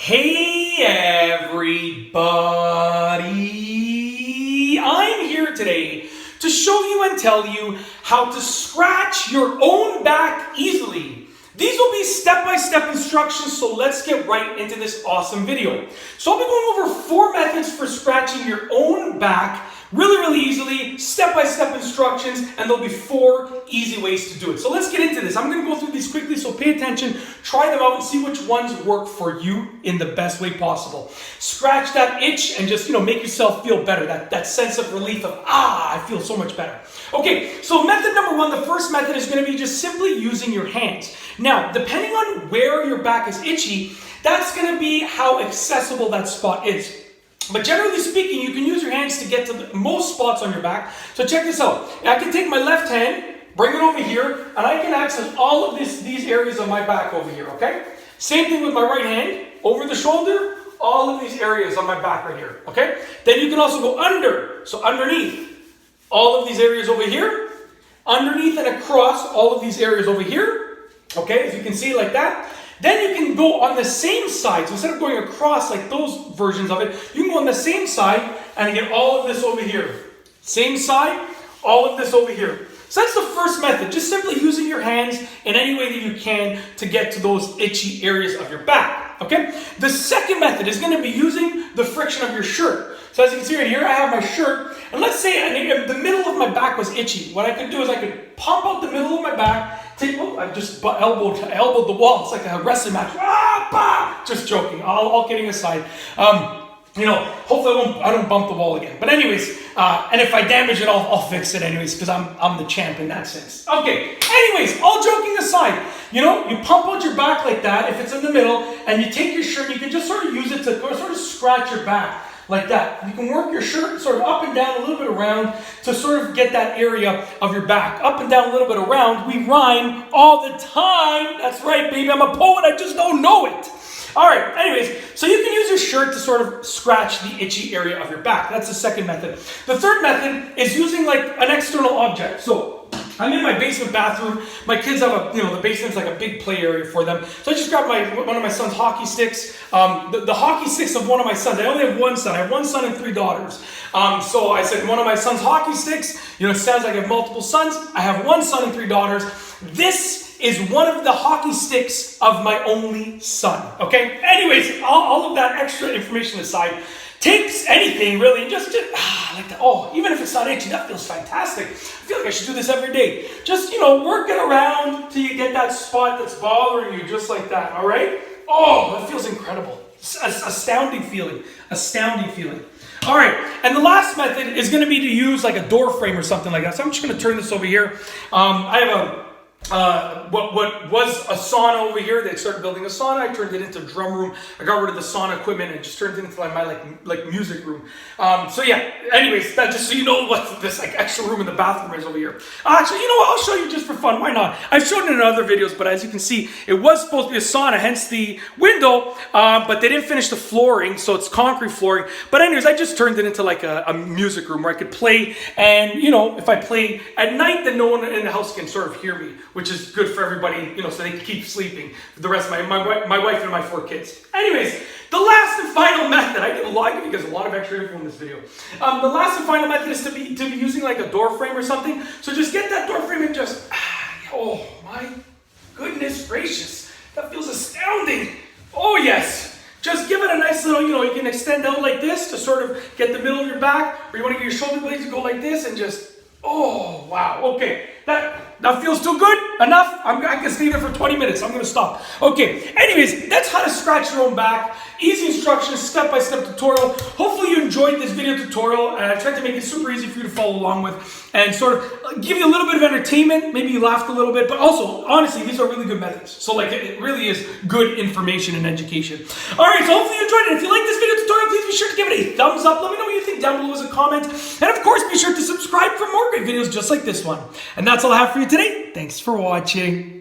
Hey everybody! I'm here today to show you and tell you how to scratch your own back easily. These will be step-by-step instructions, so let's get right into this awesome video. So I'll be going over 4 methods for scratching your own back really easily, step-by-step instructions, and there'll be 4 easy ways to do it. So let's get into this. I'm going to go through these quickly, so pay attention, try them out, and see which ones work for you in the best way possible. Scratch that itch and just, make yourself feel better, that sense of relief of, I feel so much better. Okay, so method number 1, the first method is going to be just simply using your hands. Now, depending on where your back is itchy, that's going to be how accessible that spot is. But generally speaking, you can use your hands to get to most spots on your back. So check this out. I can take my left hand, bring it over here, and I can access all of these areas of my back over here, okay? Same thing with my right hand, over the shoulder, all of these areas on my back right here, okay? Then you can also go under, so underneath, all of these areas over here, underneath and across all of these areas over here, okay? As you can see like that. Then you can go on the same side. So instead of going across like those versions of it, you can go on the same side and get all of this over here. Same side, all of this over here. So that's the first method, just simply using your hands in any way that you can to get to those itchy areas of your back, okay? The second method is going to be using the friction of your shirt. So as you can see right here, I have my shirt, and let's say the middle of my back was itchy. What I could do is I could pump out the middle of my back, I just elbowed the wall. It's like a wrestling match. Just joking, all kidding aside. Hopefully I don't bump the wall again. But anyways, and if I damage it, I'll fix it anyways, because I'm the champ in that sense. Okay, anyways, all joking aside, you pump out your back like that, if it's in the middle, and you take your shirt, and you can just sort of use it to sort of scratch your back. Like that. You can work your shirt sort of up and down, a little bit around to sort of get that area of your back. Up and down, a little bit around. We rhyme all the time. That's right, baby. I'm a poet. I just don't know it. All right. Anyways, so you can use your shirt to sort of scratch the itchy area of your back. That's the second method. The third method is using like an external object. So I'm in my basement bathroom. My kids have the basement's like a big play area for them. So I just grabbed one of my son's hockey sticks. The hockey sticks of one of my sons. I only have one son. I have one son and 3 daughters. So I said one of my son's hockey sticks. It sounds like I have multiple sons. I have one son and 3 daughters. This is one of the hockey sticks of my only son. Okay? Anyways, all of that extra information aside, takes anything really, just like that. Oh, even if it's not itchy, that feels fantastic. I feel like I should do this every day. Just, work it around till you get that spot that's bothering you, just like that, all right? Oh, that feels incredible. Astounding feeling. Astounding feeling. All right, and the last method is going to be to use like a door frame or something like that. So I'm just going to turn this over here. I have what was a sauna over here. They started building a sauna. I turned it into a drum room. I got rid of the sauna equipment and just turned it into my music room. So yeah, anyways, that just so you know what this like extra room in the bathroom is over here. Actually, I'll show you just for fun. Why not? I've shown it in other videos, but as you can see, it was supposed to be a sauna, hence the window, but they didn't finish the flooring, so it's concrete flooring. But anyways, I just turned it into like a music room where I could play, and if I play at night, then no one in the house can sort of hear me, which is good for everybody, so they can keep sleeping. The rest of my wife and my 4 kids. Anyways, the last and final method, I give you guys a lot of extra info in this video. The last and final method is to be using like a door frame or something. So just get that door frame and just, oh my goodness gracious, that feels astounding. Oh yes. Just give it a nice little, you can extend out like this to sort of get the middle of your back, or you want to get your shoulder blades to go like this and just, oh wow, okay. That feels too good. Enough. I can stay there for 20 minutes. I'm going to stop. Okay. Anyways, that's how to scratch your own back. Easy instructions, step-by-step tutorial. Hopefully you enjoyed this video tutorial, and I tried to make it super easy for you to follow along with and sort of give you a little bit of entertainment. Maybe you laughed a little bit, but also, honestly, these are really good methods. So it really is good information and education. All right, so hopefully you enjoyed it. If you like this video tutorial, please be sure to give it a thumbs up. Let me know what you think down below as a comment. And of course, be sure to subscribe for more great videos just like this one. And that's all I have for you today. Thanks for watching.